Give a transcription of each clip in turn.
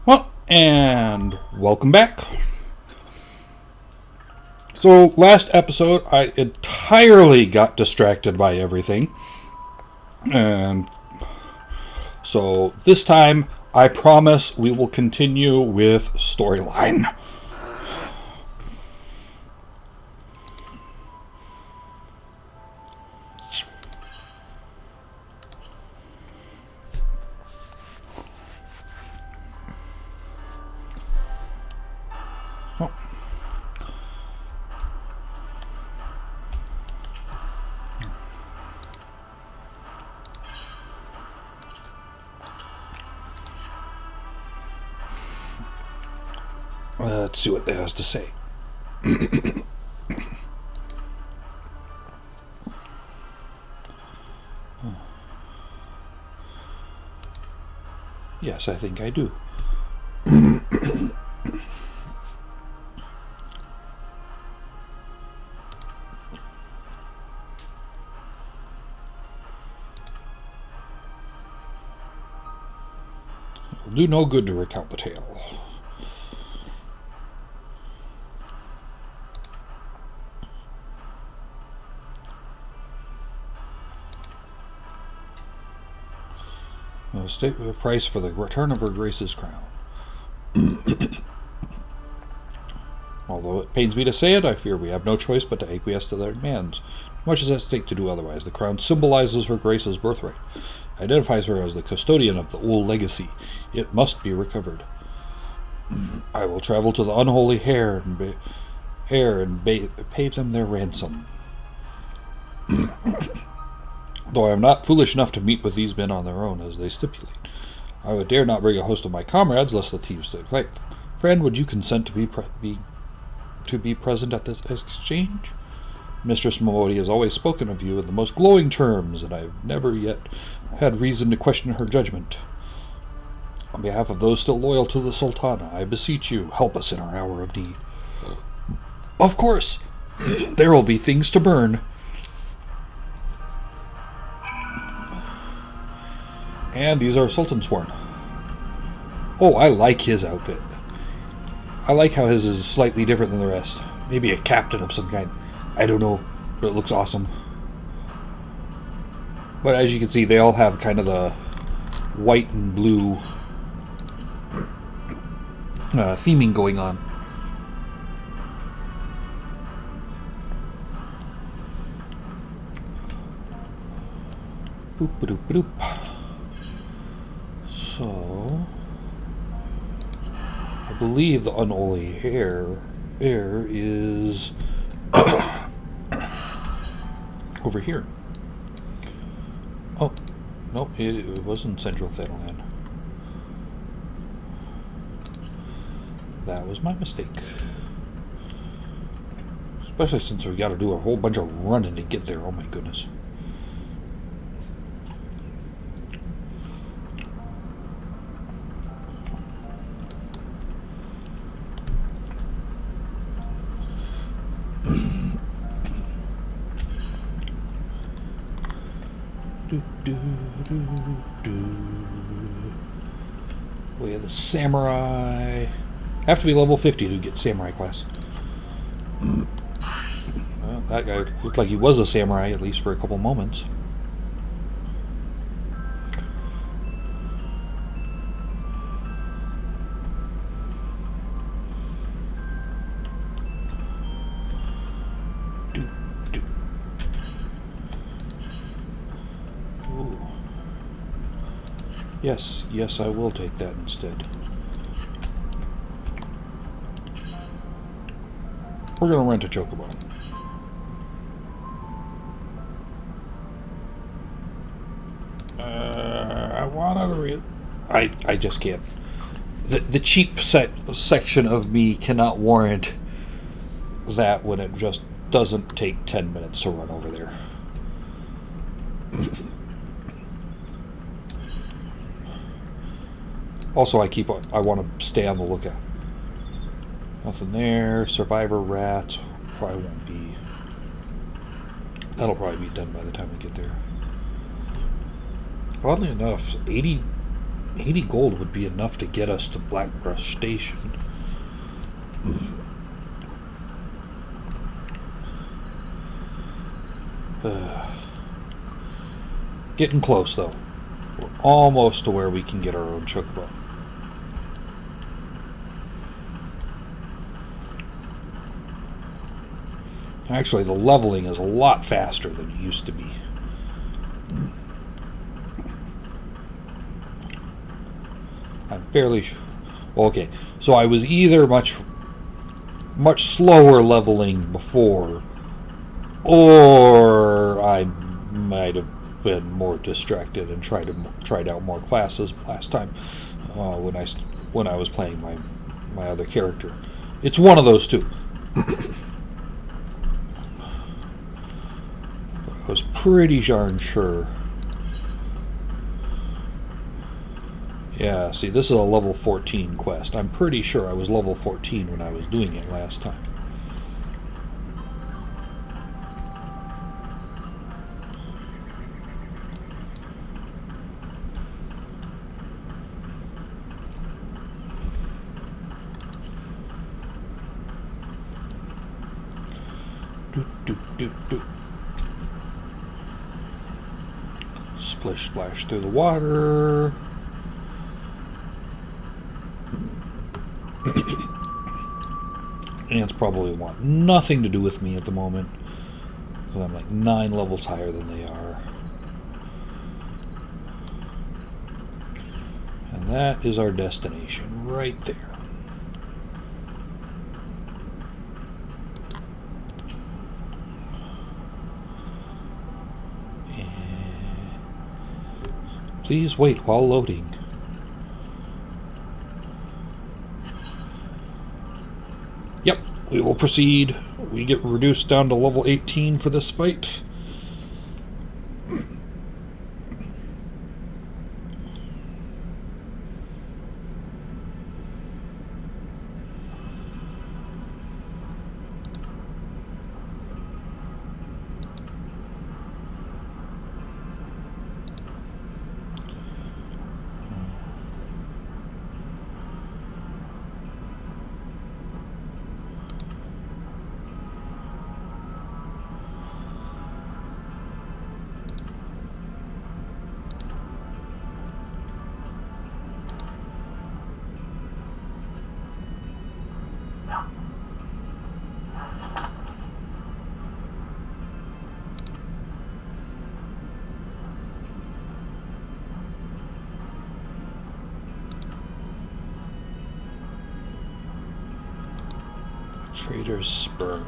Well, and welcome back. So, last episode, I entirely got distracted by everything. And so, this time, I promise we will continue with storyline. Let's see what it has to say. Yes, I think I do. It'll do no good to recount the tale. State the price for the return of her Grace's crown. Although it pains me to say it, I fear we have no choice but to acquiesce to their demands. Much is at stake to do otherwise. The crown symbolizes her Grace's birthright, identifies her as the custodian of the Ul'dah legacy. It must be recovered. I will travel to the unholy heir and pay them their ransom. Though I am not foolish enough to meet with these men on their own, as they stipulate. I would dare not bring a host of my comrades, lest the thieves take flight. Friend, would you consent to be present at this exchange? Mistress Momodi has always spoken of you in the most glowing terms, and I have never yet had reason to question her judgment. On behalf of those still loyal to the Sultana, I beseech you, help us in our hour of need. Of course, there will be things to burn. And these are Sultan Sworn. Oh, I like his outfit. I like how his is slightly different than the rest. Maybe a captain of some kind. I don't know, but it looks awesome. But as you can see, they all have kind of the white and blue theming going on. Boop, ba-doop, ba-doop. So, I believe the unholy heir is over here. Oh, no, it wasn't Central Thanalan. That was my mistake. Especially since we got to do a whole bunch of running to get there. Oh my goodness. We have the samurai. Have to be level 50 to get samurai class. Well, that guy looked like he was a samurai, at least for a couple moments. Yes, I will take that instead. We're going to rent a chocobo. I want to read. I just can't. The cheap section of me cannot warrant that when it just doesn't take 10 minutes to run over there. Also, I want to stay on the lookout. Nothing there. Survivor rat probably won't be. That'll probably be done by the time we get there. Oddly enough, 80 80 gold would be enough to get us to Blackbrush Station. Getting close, though. We're almost to where we can get our own chocobo. Actually, the leveling is a lot faster than it used to be. I'm fairly sure. Okay, so I was either much slower leveling before, or I might have been more distracted and tried out more classes last time when I was playing my other character. It's one of those two. I was pretty darn sure. Yeah, see, this is a level 14 quest. I'm pretty sure I was level 14 when I was doing it last time. Splish splash through the water. Ants probably want nothing to do with me at the moment, because I'm like 9 levels higher than they are. And that is our destination right there. Please wait while loading. Yep, we will proceed. We get reduced down to level 18 for this fight. Trader's sperm.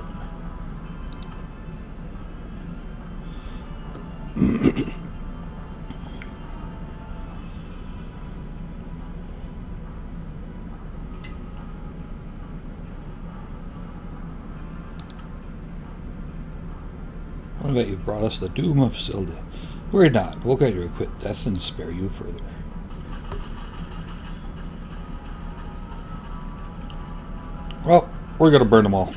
I bet you've brought us the doom of Ul'dah. We're not. We'll get you quit death and spare you further. Well, we're gonna burn them all.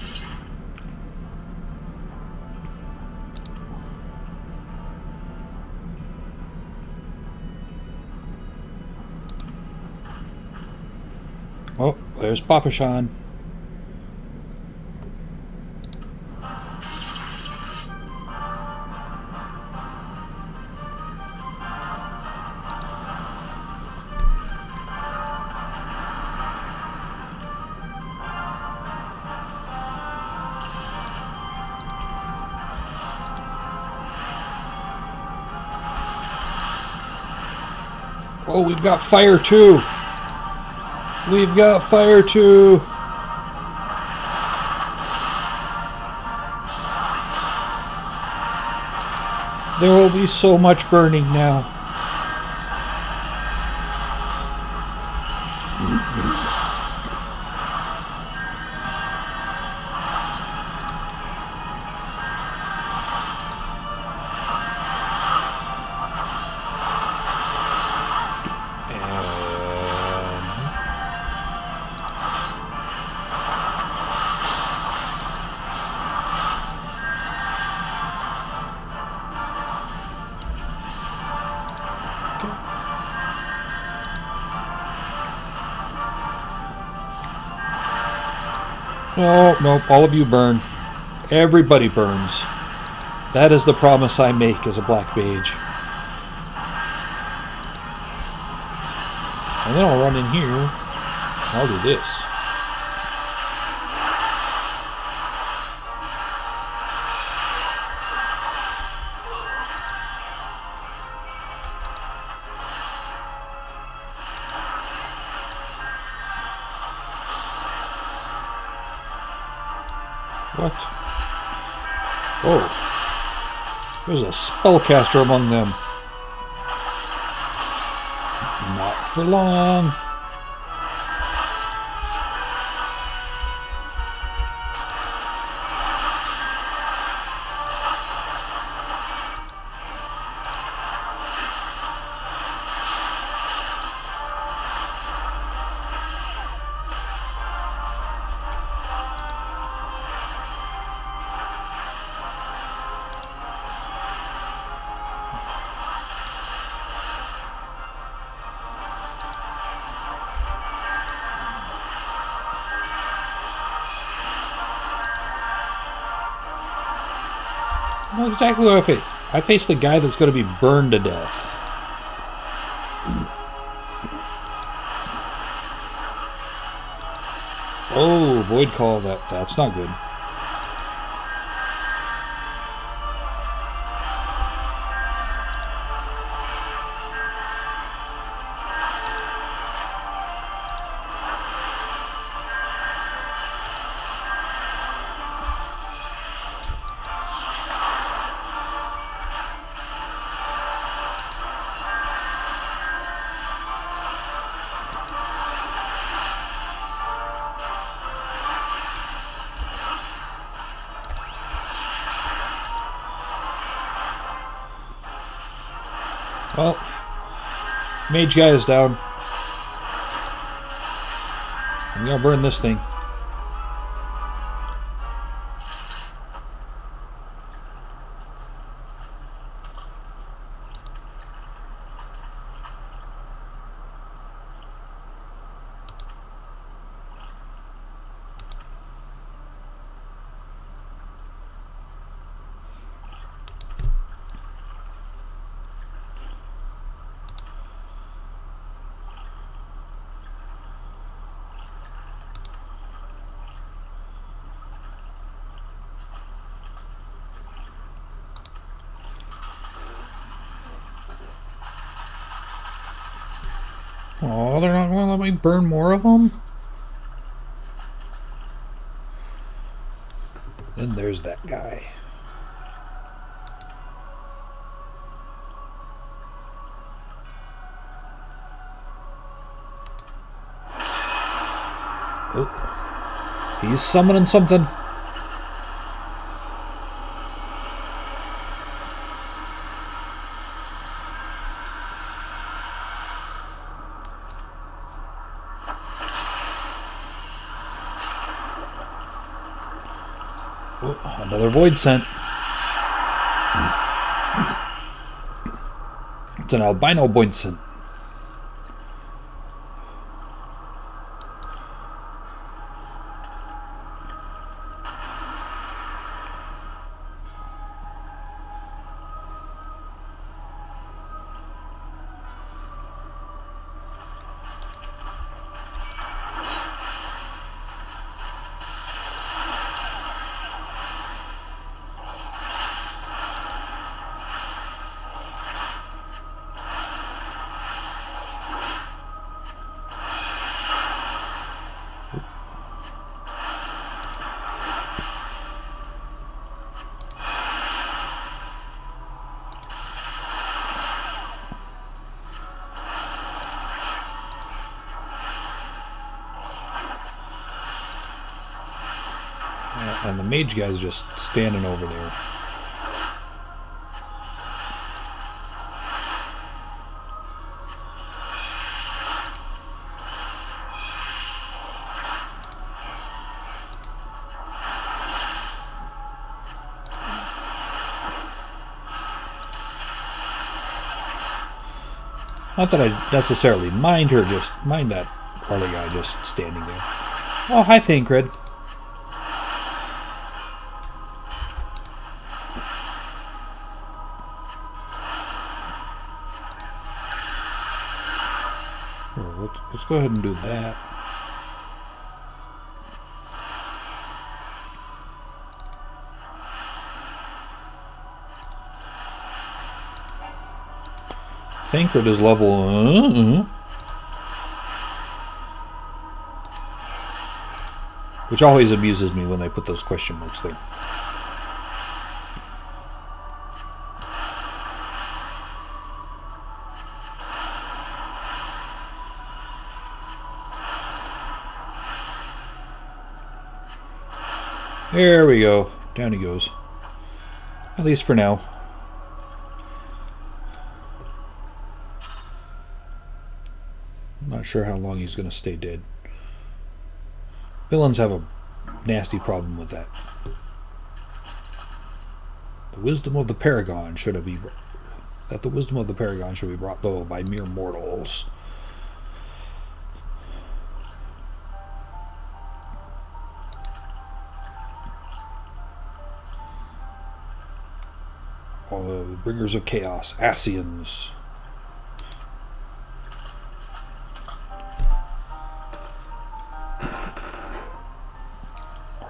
Oh, there's Papa Sean. Oh, we've got fire too. We've got fire too. There will be so much burning now. No, no, all of you burn. Everybody burns. That is the promise I make as a black mage. And then I'll run in here. I'll do this. What? Oh. There's a spellcaster among them. Not for long. I know exactly what I face. I face the guy that's going to be burned to death. Oh, void call. That's not good. Well, mage guy is down. I'm gonna burn this thing. Oh, they're not going to let me burn more of them? Then there's that guy. Oh, he's summoning something. Oh, another void scent. It's an albino void scent. And the mage guy's just standing over there. Not that I necessarily mind that other guy just standing there. Oh, hi, Thancred. let's go ahead and do that. Thancred is level... Which always amuses me when they put those question marks there. There we go. Down he goes. At least for now. I'm not sure how long he's going to stay dead. Villains have a nasty problem with that. The wisdom of the Paragon should be brought low by mere mortals. All the bringers of chaos, Asians.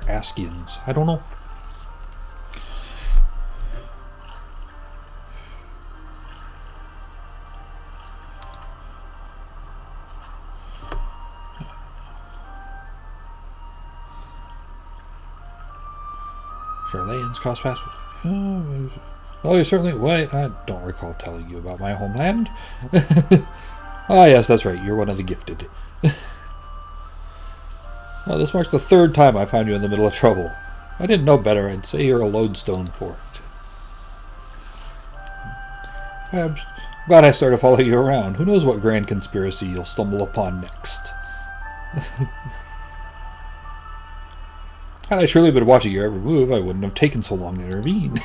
Askians. I don't know. Charlayans cost pass. Oh, you certainly. Wait, I don't recall telling you about my homeland. Ah, yes, that's right. You're one of the gifted. Oh, this marks the third time I found you in the middle of trouble. If I didn't know better, I'd say you're a lodestone for it. I'm glad I started following you around. Who knows what grand conspiracy you'll stumble upon next. Had I truly been watching your every move, I wouldn't have taken so long to intervene.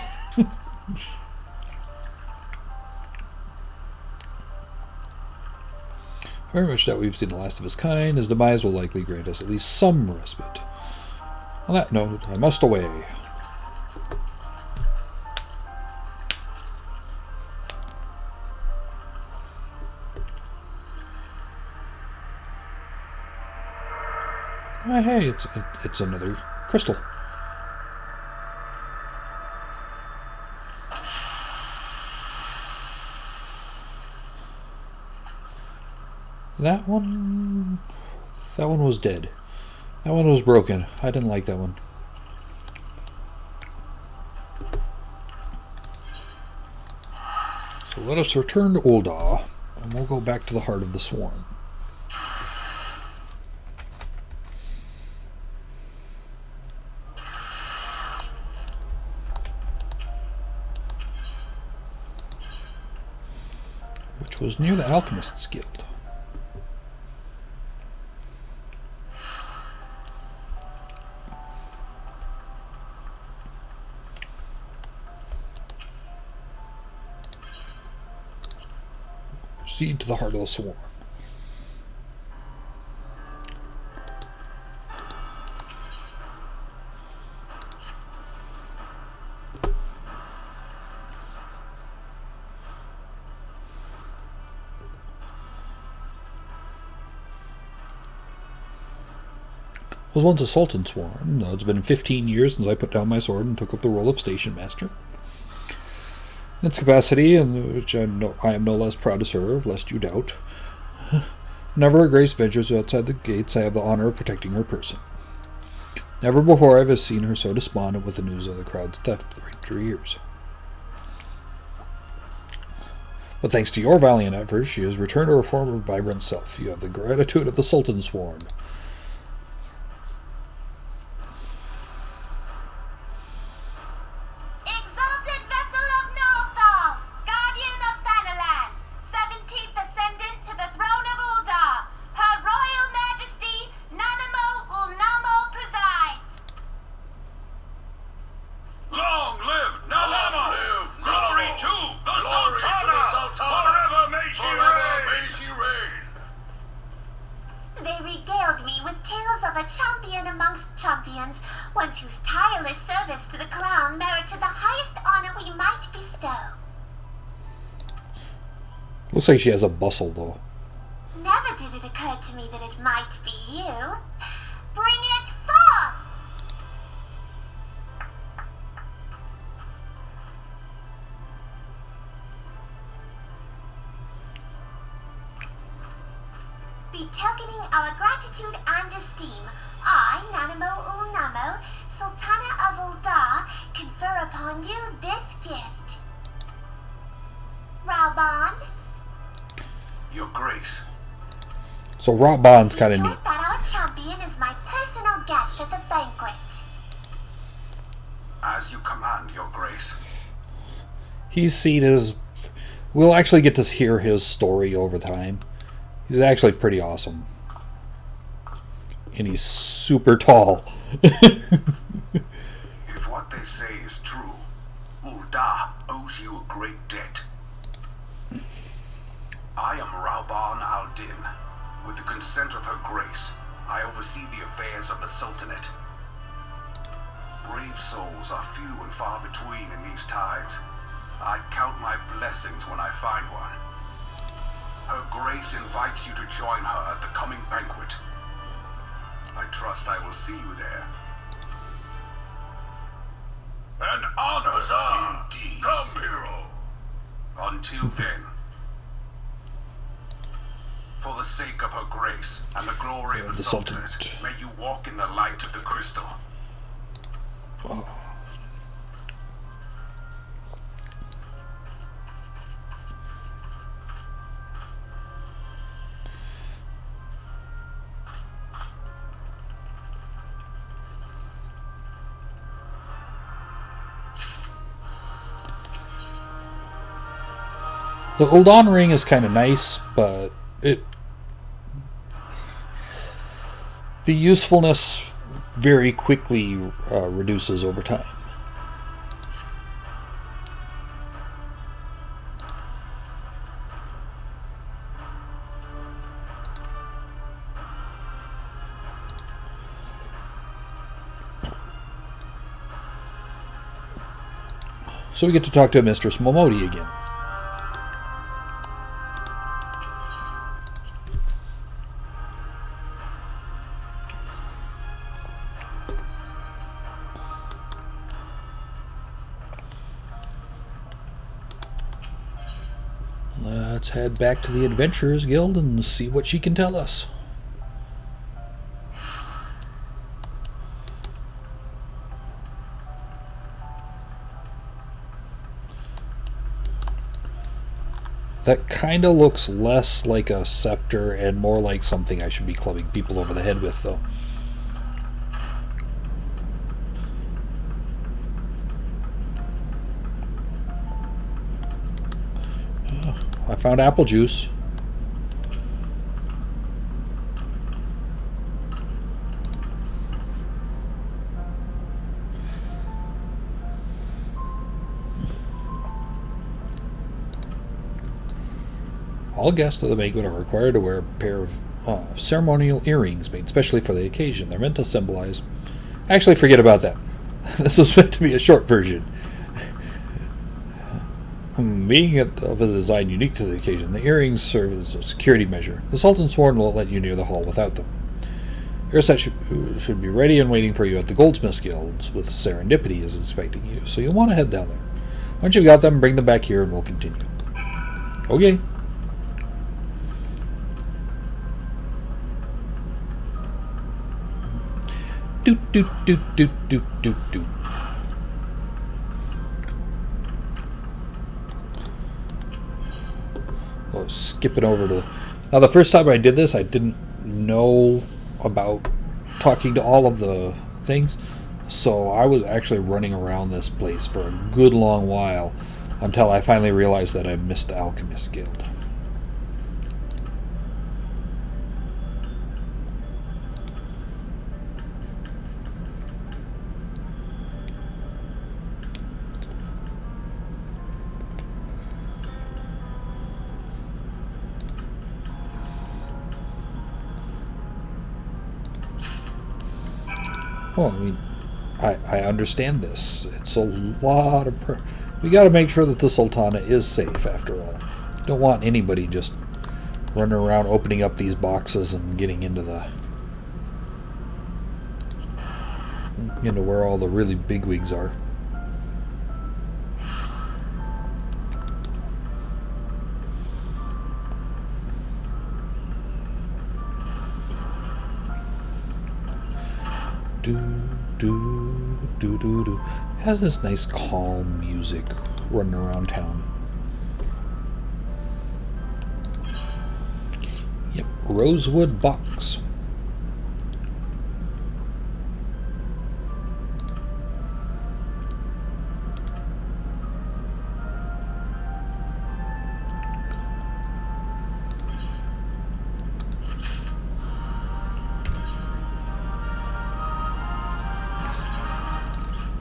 Very much that we've seen the last of his kind. His demise will likely grant us at least some respite. On that note, I must away. Hey, it's another crystal. That one was dead. That one was broken. I didn't like that one. So let us return to Ul'dah, and we'll go back to the heart of the swarm. Which was near the Alchemist's Guild. Proceed to the heart of the swarm. Was once a sultan sworn. It's been 15 years since I put down my sword and took up the role of station master. In its capacity, in which I am no less proud to serve, lest you doubt. Whenever her grace ventures outside the gates, I have the honor of protecting her person. Never before have I seen her so despondent with the news of the crowd's theft for years. But thanks to your valiant efforts, she has returned to her former vibrant self. You have the gratitude of the Sultan sworn. Looks like she has a bustle, though. Never did it occurred to me that it might be you. Bring it forth! Betokening our gratitude and esteem, I, Nanamo Ul'Namo, Sultana of Ul'dah, confer upon you this gift. Raoban? Your Grace. So Raoban's kind of neat. Report that our champion is my personal guest at the banquet. As you command, Your Grace. He's seen as... We'll actually get to hear his story over time. He's actually pretty awesome. And he's super tall. If what they say is true, Ul'dah owes you a great debt. I am Raoban al-Din. With the consent of Her Grace, I oversee the affairs of the Sultanate. Brave souls are few and far between in these times. I count my blessings when I find one. Her Grace invites you to join her at the coming banquet. I trust I will see you there. An honor, indeed. Come, hero. Until then, for the sake of Her Grace and the glory of the Sultanate, may you walk in the light of the crystal. Oh. The Ul'dah ring is kind of nice, but the usefulness very quickly reduces over time. So we get to talk to Mistress Momodi again. Let's head back to the Adventurers Guild and see what she can tell us. That kind of looks less like a scepter and more like something I should be clubbing people over the head with, though. I found apple juice. All guests of the banquet are required to wear a pair of ceremonial earrings made specially for the occasion. They're meant to symbolize... Actually, forget about that. This was meant to be a short version. Being of a design unique to the occasion, the earrings serve as a security measure. The Sultan Sworn won't let you near the hall without them. Your set should be ready and waiting for you at the Goldsmiths Guilds, with Serendipity is expecting you, so you'll want to head down there. Once you've got them, bring them back here and we'll continue. Okay. Doot doot doot doot doot doot doot. Skipping over to... Now, the first time I did this, I didn't know about talking to all of the things, so I was actually running around this place for a good long while until I finally realized that I missed the Alchemist Guild. Well, I mean, I understand this. It's a lot of... We got to make sure that the Sultana is safe, after all. Don't want anybody just running around opening up these boxes and getting into where all the really bigwigs are. Do. Has this nice calm music running around town. Yep, rosewood box.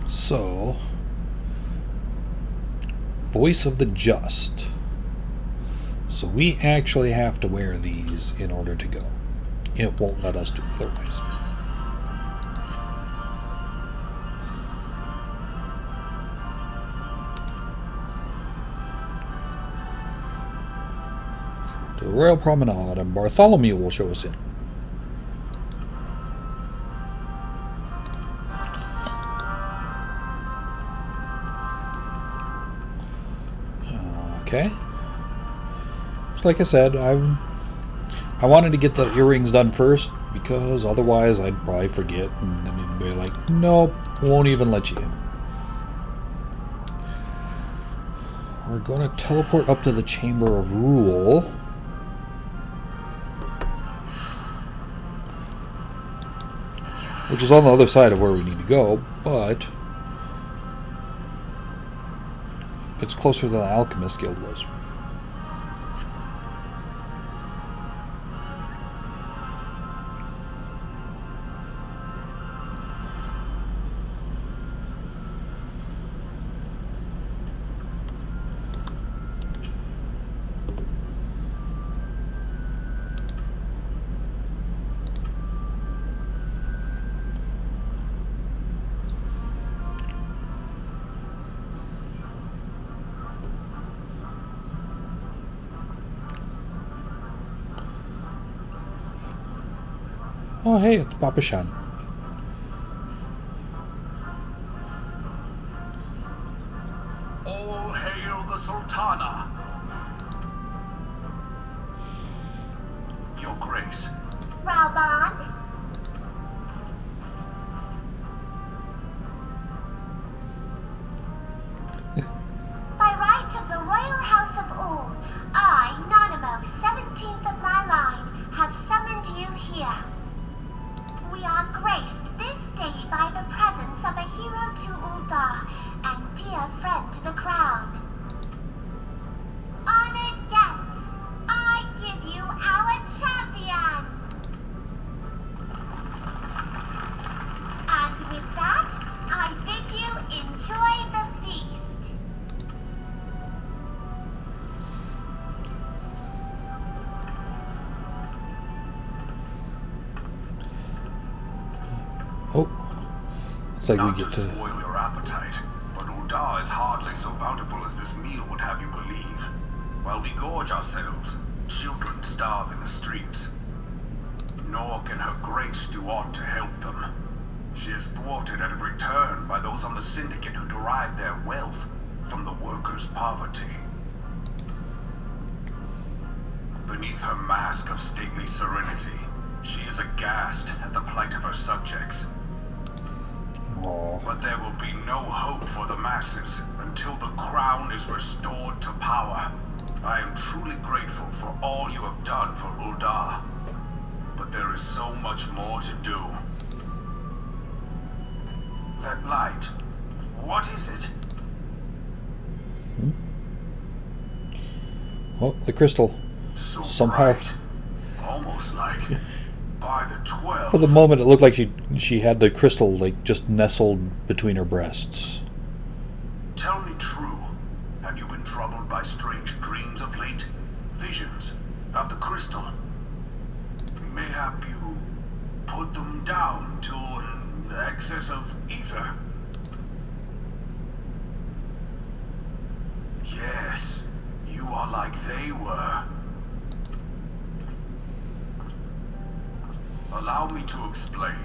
So, Voice of the Just. So we actually have to wear these in order to go. It won't let us do otherwise. To the Royal Promenade, and Bartholomew will show us in. Okay. Like I said, I wanted to get the earrings done first because otherwise I'd probably forget and then it'd be like, nope, won't even let you in. We're going to teleport up to the Chamber of Rule. Which is on the other side of where we need to go, but it's closer than the Alchemist Guild was. Oh, hey, it's Papa Shan. All hail the Sultana. Your Grace. Raoban? By right of the Royal House of Ul, I, Nanamo, 17th of my line, have summoned you here. We are graced this day by the presence of a hero to Ul'dah and dear friend to the crown. Honored guests, I give you our champion! And with that, I bid you enjoy the feast. Oh, it's like Not we get to to... spoil your appetite, but Ul'dah is hardly so bountiful as this meal would have you believe. While we gorge ourselves, children starve in the streets. Nor can her Grace do aught to help them. She is thwarted at every turn by those on the Syndicate who derive their wealth from the workers' poverty. Beneath her mask of stately serenity, she is aghast at the plight of her subjects. Aww. But there will be no hope for the masses until the crown is restored to power. I am truly grateful for all you have done for Ul'dah. But there is so much more to do. That light, what is it? Oh, the crystal. So Somehow... bright. Almost like by the 12. For the moment, it looked like she had the crystal like just nestled between her breasts. Tell me true. Have you been troubled by strange dreams of late? Visions of the crystal? Mayhap you put them down to an excess of ether? Yes, you are like they were. Allow me to explain.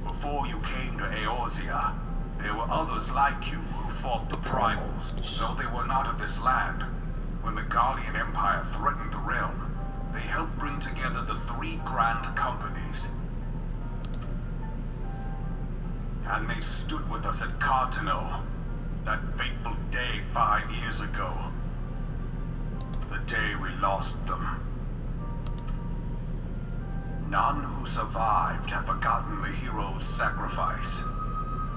Before you came to Eorzea, there were others like you who fought the Primals. Though they were not of this land, when the Guardian Empire threatened the realm, they helped bring together the three grand companies. And they stood with us at Cartano, that fateful day 5 years ago. The day we lost them. None who survived have forgotten the heroes' sacrifice,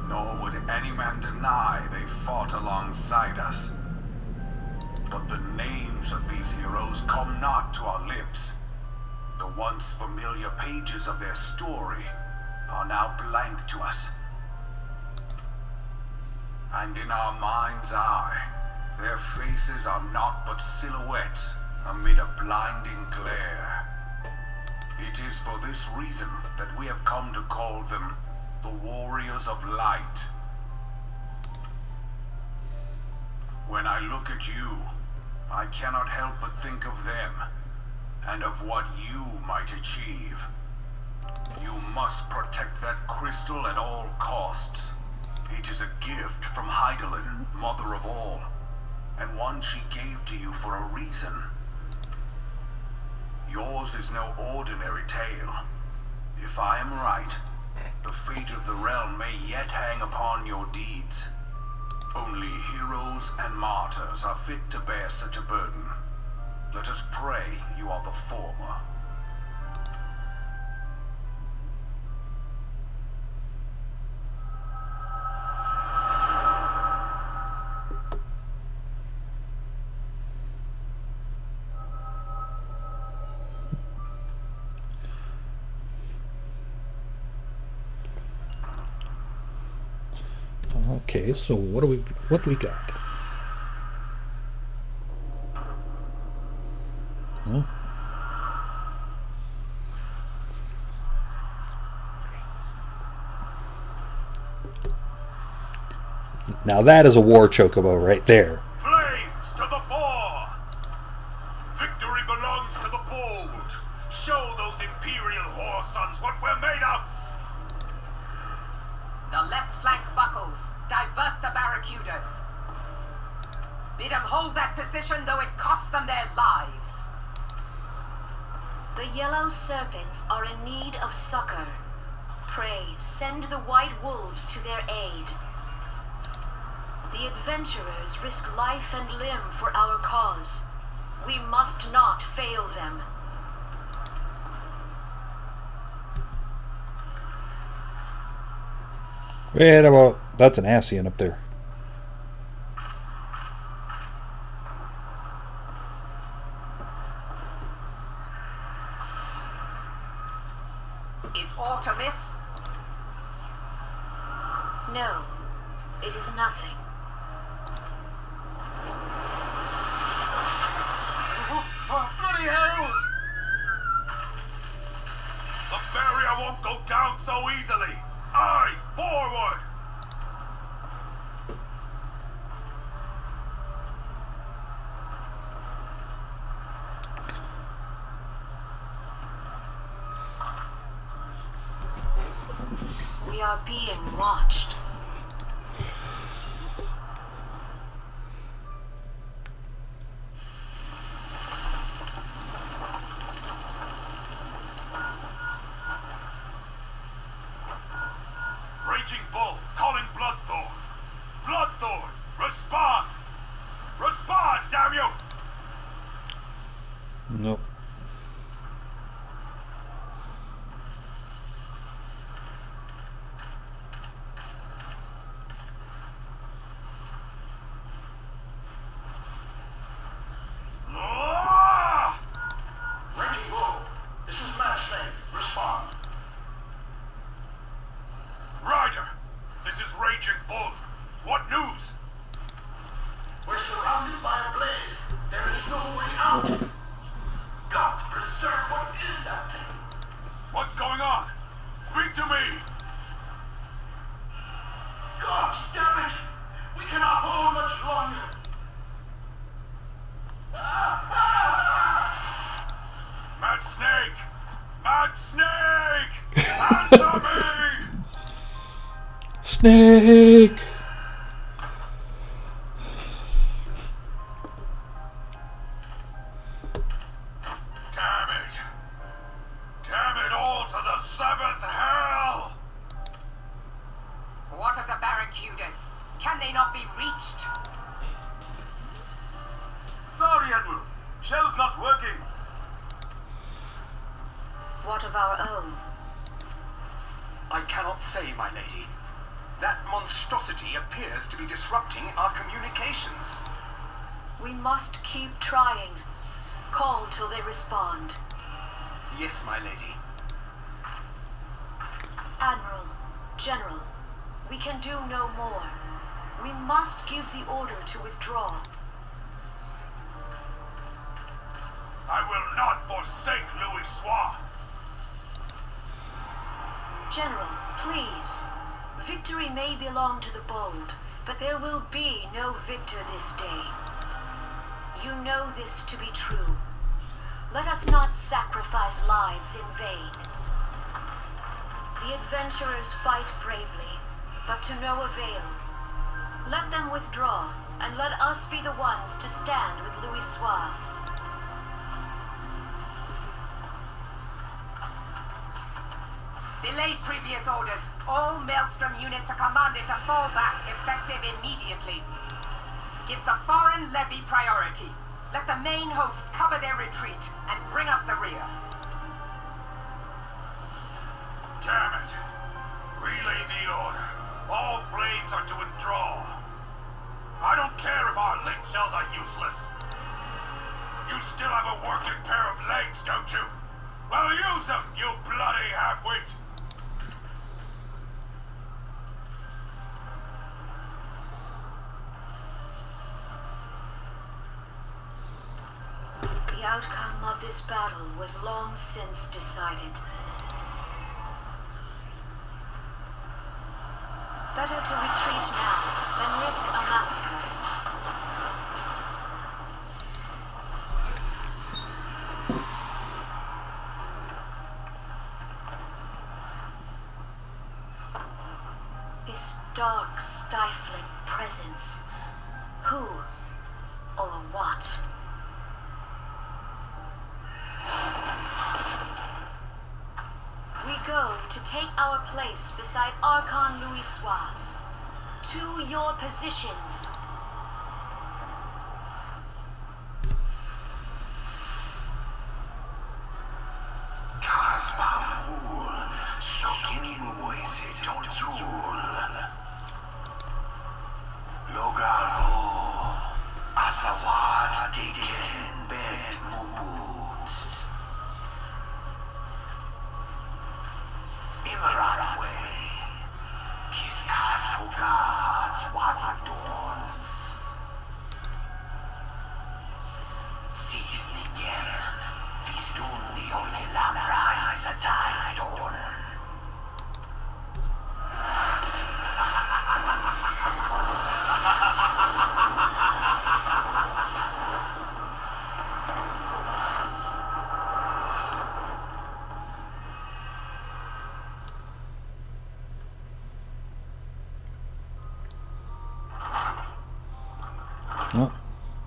nor would any man deny they fought alongside us. But the names of these heroes come not to our lips. The once familiar pages of their story are now blank to us. And in our mind's eye, their faces are naught but silhouettes amid a blinding glare. It is for this reason that we have come to call them the Warriors of Light. When I look at you, I cannot help but think of them, and of what you might achieve. You must protect that crystal at all costs. It is a gift from Hydaelyn, Mother of All, and one she gave to you for a reason. Yours is no ordinary tale. If I am right, the fate of the realm may yet hang upon your deeds. Only heroes and martyrs are fit to bear such a burden. Let us pray you are the former. Okay, so what have we got? Huh? Now that is a war chocobo right there. Flames to the fore! Victory belongs to the bold. Show those Imperial whore sons what we're made of! The left flank buckles. Divert the barracudas. Bid them hold that position, though it cost them their lives. The yellow serpents are in need of succor. Pray, send the white wolves to their aid. The adventurers risk life and limb for our cause. We must not fail them. Wait about that's an Ascian up there. Is aught amiss? No, it is nothing. Bloody hells! The barrier won't go down so easily! Eyes forward! We are being watched. Raging Bull, calling Bloodthorn. Bloodthorn, respond! Respond, damn you! Nope. Raging Bull, this is Matchling. Respond. Ryder, this is Raging Bull. What news? We're surrounded by a blaze. There is no way out. God preserve, what is that thing? What's going on? Speak to me! Gosh damn it! We cannot hold much longer. Mad Snake! Mad Snake! Snake! Damn it! Damn it all to the seventh hell! What of the barracudas? Can they not be reached? Sorry, Admiral. Shell's not working. What of our own? I cannot say, my lady. That monstrosity appears to be disrupting our communications. We must keep trying. Call till they respond. Yes, my lady. Admiral, General, we can do no more. We must give the order to withdraw. I will not forsake Louis Soir. General, please. Victory may belong to the bold, but there will be no victor this day. You know this to be true. Let us not sacrifice lives in vain. The adventurers fight bravely, but to no avail. Let them withdraw, and let us be the ones to stand with Louis Soir. Belay previous orders. All Maelstrom units are commanded to fall back, effective immediately. Give the foreign levy priority. Let the main host cover their retreat and bring up the rear. Damn it. Relay the order. All flames are to withdraw. I don't care if our link cells are useless. You still have a working pair of legs, don't you? Well, use them, you bloody half-wit! The outcome of this battle was long since decided. Better to retreat now than risk a massacre. This dark, stifling presence. Who or what? We go to take our place beside Archon Louis Soir. To your positions. Kaspamul, Sokini Mwese Tonsul. Logaro, Asawat Diken Bet Mubut. Imarat Way, Kiskat Togarats Wadons. Sisnigen, Fistun the only Lamrai Satai Don.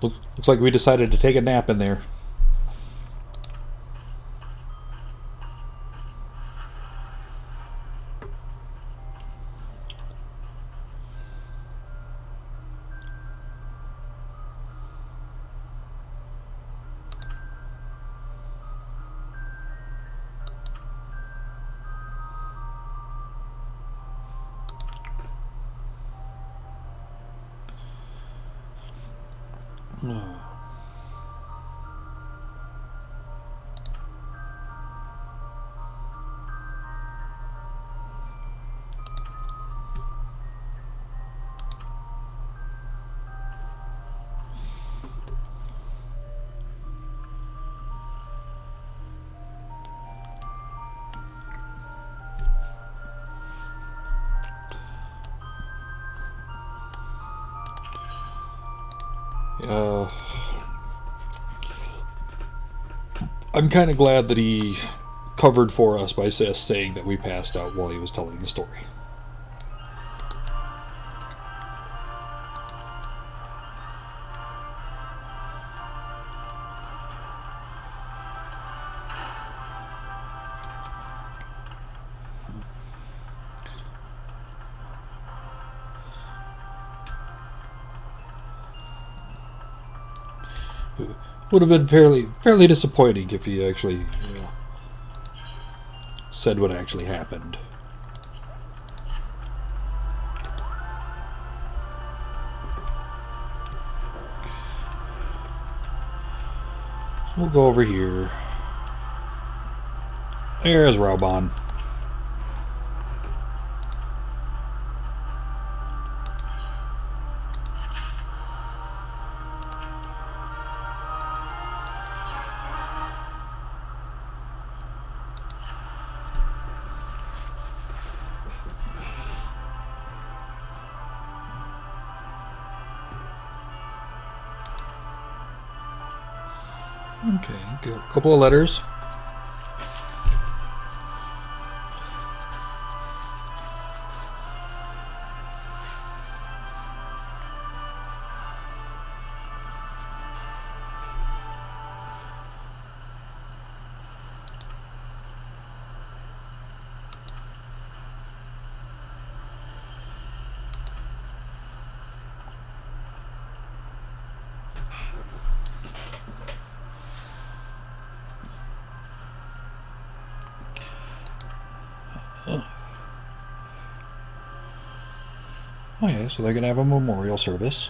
Well, looks like we decided to take a nap in there. I'm kind of glad that he covered for us by saying that we passed out while he was telling the story. Would have been fairly disappointing if he actually said what actually happened. We'll go over here. There's Raubon. Okay, got a couple of letters. Oh yeah, so they're going to have a memorial service.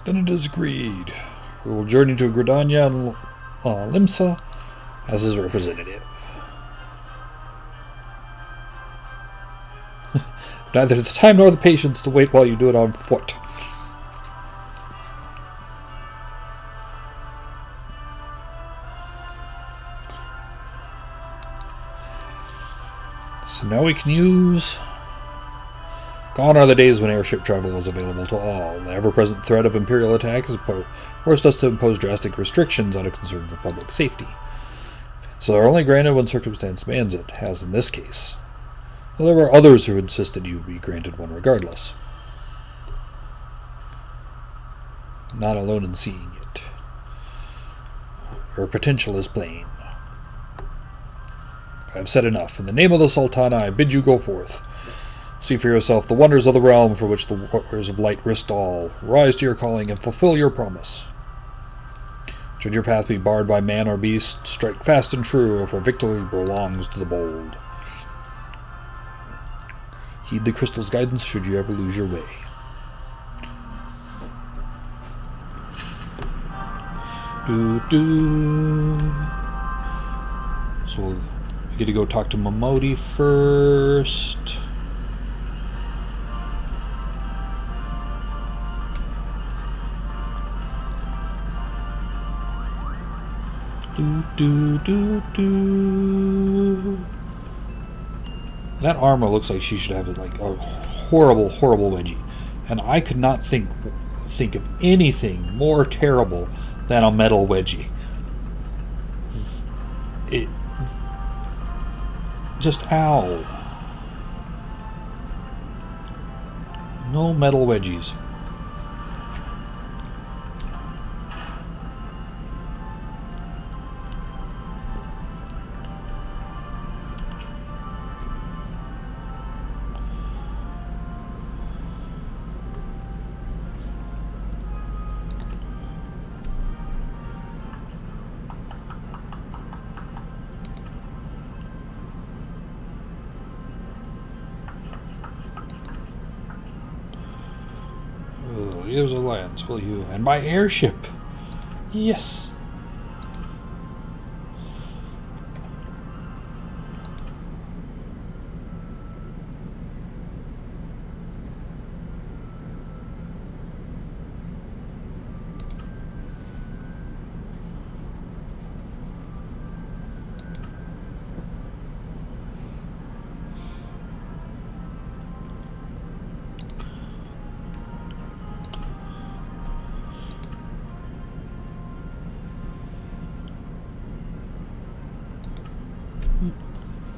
Then it is agreed. We will journey to Gridania and Limsa as his representative. Neither the time nor the patience to wait while you do it on foot. So now we can use... Gone are the days when airship travel was available to all. The ever-present threat of Imperial attack has forced us to impose drastic restrictions out of concern for public safety. So they're only granted when circumstance demands it, as in this case. Though there were others who insisted you be granted one regardless. Not alone in seeing it. Your potential is plain. I have said enough. In the name of the Sultana, I bid you go forth. See for yourself the wonders of the realm for which the warriors of light risked all. Rise to your calling and fulfill your promise. Should your path be barred by man or beast, strike fast and true, for victory belongs to the bold. Heed the crystal's guidance should you ever lose your way. So we get to go talk to Momodi first. That armor looks like she should have like a horrible wedgie, and I could not think of anything more terrible than a metal wedgie. It just ow. No metal wedgies. Leo's Alliance, will you? And my airship! Yes!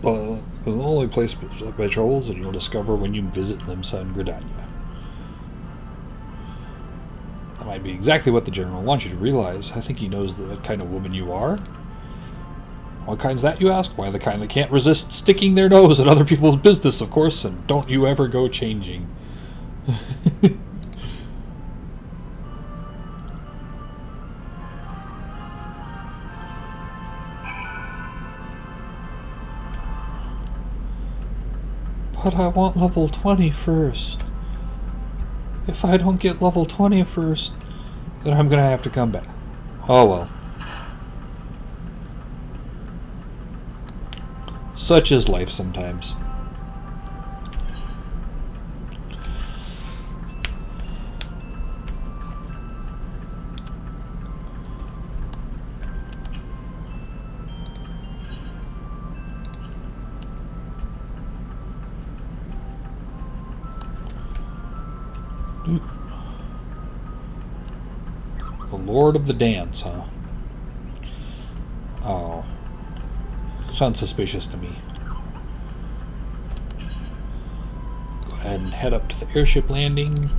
Well, it's the only place by trolls that you'll discover when you visit Limsa and Gridania. That might be exactly what the General wants you to realize. I think he knows the kind of woman you are. What kind's that, you ask? Why, the kind that can't resist sticking their nose in other people's business, of course, and don't you ever go changing. But I want level 20 first. If I don't get level 20 first, then I'm gonna have to come back. Oh well. Such is life sometimes. The Lord of the Dance, huh? Oh. Sounds suspicious to me. Go ahead and head up to the airship landing.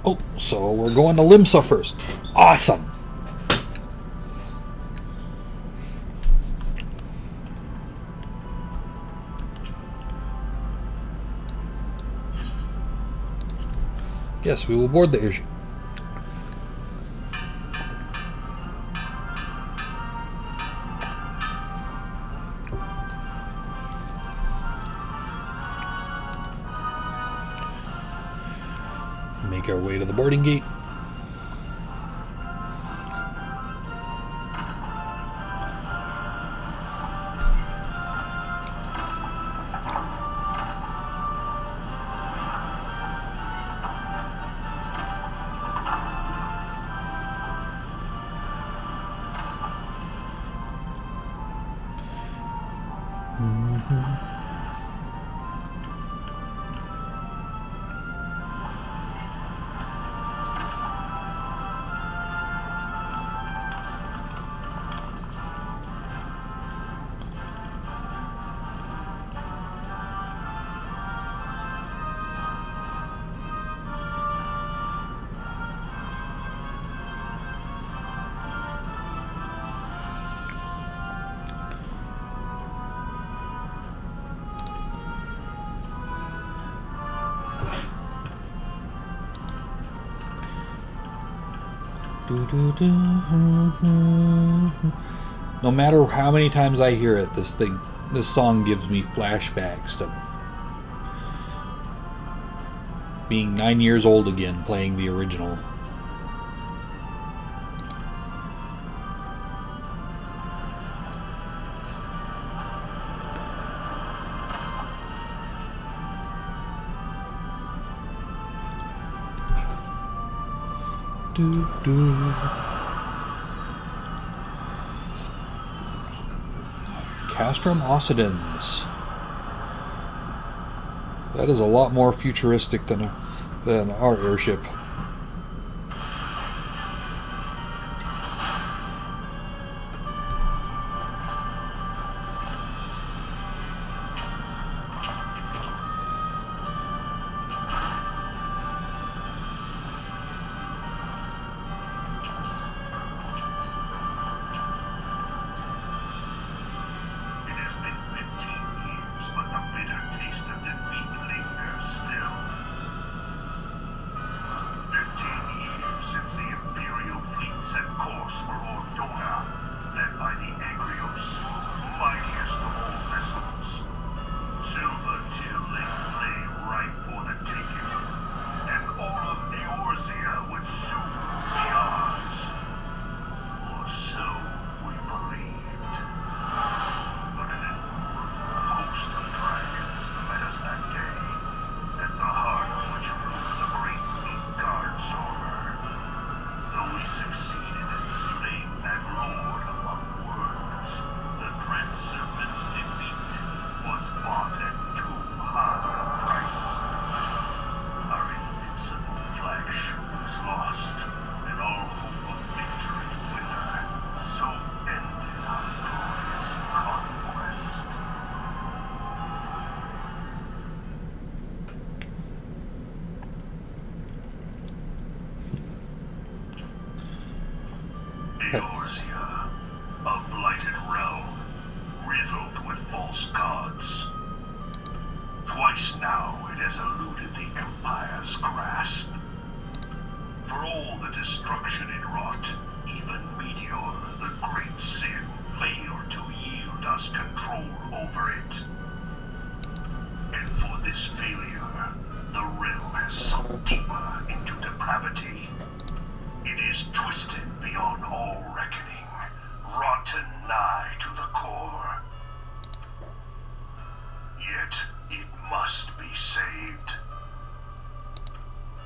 Oh, so we're going to Limsa first. Awesome! Yes, we will board the airship. Make our way to the boarding gate. No matter how many times I hear it, this song gives me flashbacks to being 9 years old again, playing the original. Castrum Occidens. That is a lot more futuristic than our airship. false gods. Twice now it has eluded the Empire's grasp. For all the destruction it wrought, even Meteor, the great sin, failed to yield us control over it. And for this failure, the realm has sunk deeper into depravity. It is twisted beyond all reckoning, rotten nigh to the core. Yet, it must be saved.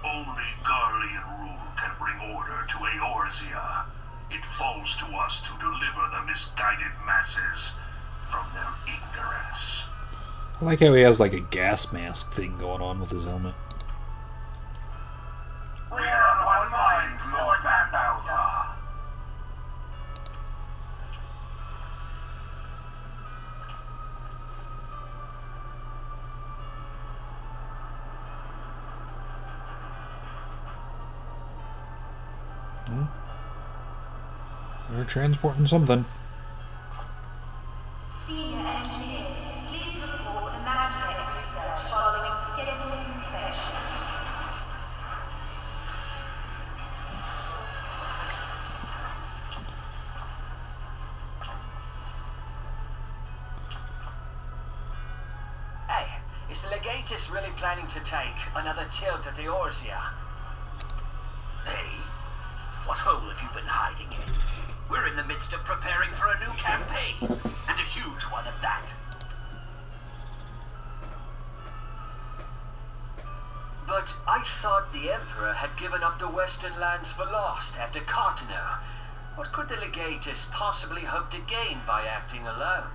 Only Garlean rule can bring order to Eorzea. It falls to us to deliver the misguided masses from their ignorance. I like how he has like a gas mask thing going on with his helmet. We are of one mind, Lord Van Balthar. They're transporting something. Senior engineers, please report to Magtech Research following scheduled inspection. Hey, is the Legatus really planning to take another tilt at the Eorzea? Hey, what hole have you been hiding in? We're in the midst of preparing for a new campaign, and a huge one at that. But I thought the Emperor had given up the Western lands for lost after Cartano. What could the Legatus possibly hope to gain by acting alone?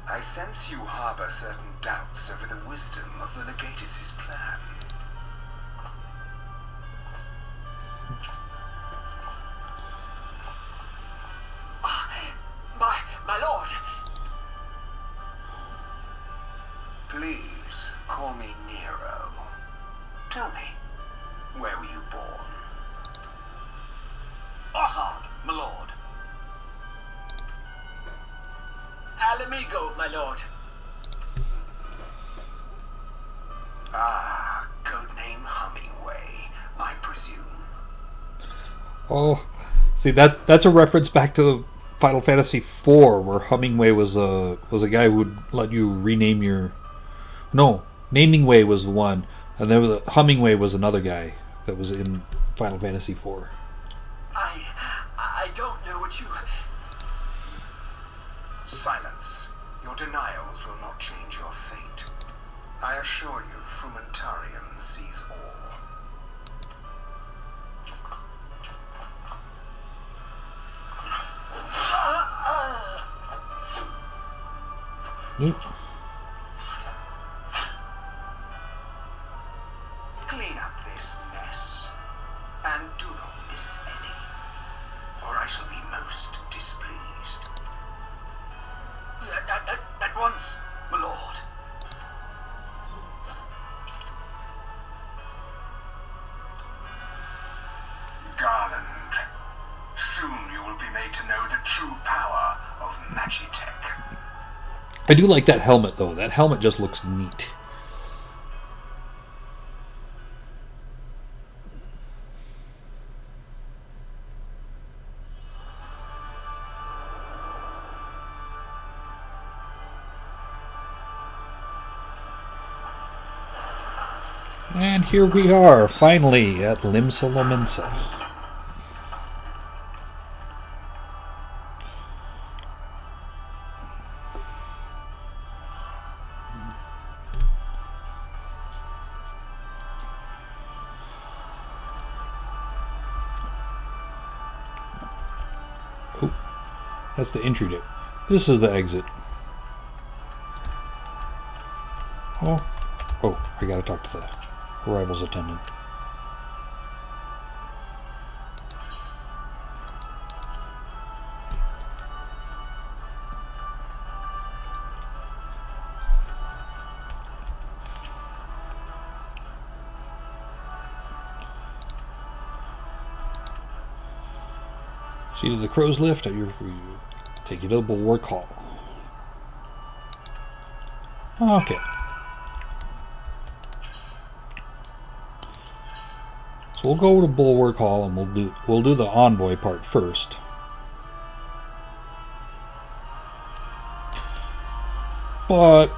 I sense you harbor certain doubts over the wisdom of the Legatus' plan. My lord! Please, call me Nero. Tell me, where were you born? Orhard, my lord. Alamigo, my lord. Ah, codename Hummingway, I presume. Oh, see that's a reference back to the Final Fantasy IV, where Hummingway was a guy who would let you rename your. No, Namingway was the one, and then Hummingway was another guy that was in Final Fantasy IV. I don't know what you... Silence. Your denials will not change your fate. I assure you, Frumentarium sees all. Clean up this mess, and do not miss any, or I shall be most displeased. At once, my lord. Garland, soon you will be made to know the true power of Magitech. I do like that helmet, though. That helmet just looks neat. And here we are, finally, at Limsa Lominsa. Oh, that's the entry door. This is the exit. Oh, I gotta talk to the arrivals attendant. See to the crow's lift at your take you to the bulwark hall. Okay. So we'll go to Bulwark Hall and we'll do the envoy part first. But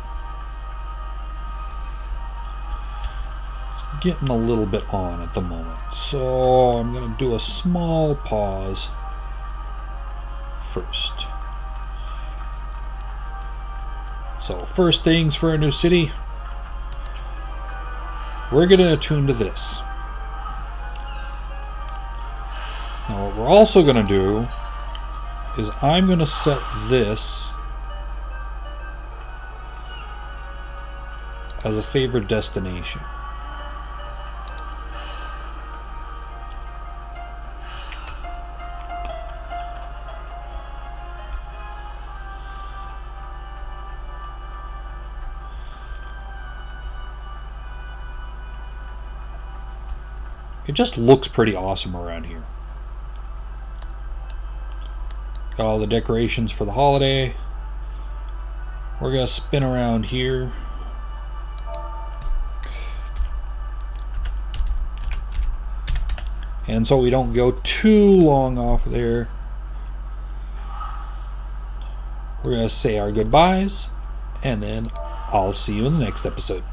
it's getting a little bit on at the moment. So I'm going to do a small pause first. So first things for a new city, we're going to attune to this. Now what we're also going to do is I'm going to set this as a favored destination. It just looks pretty awesome around here. Got all the decorations for the holiday. We're going to spin around here. And so we don't go too long off there, we're going to say our goodbyes, and then I'll see you in the next episode.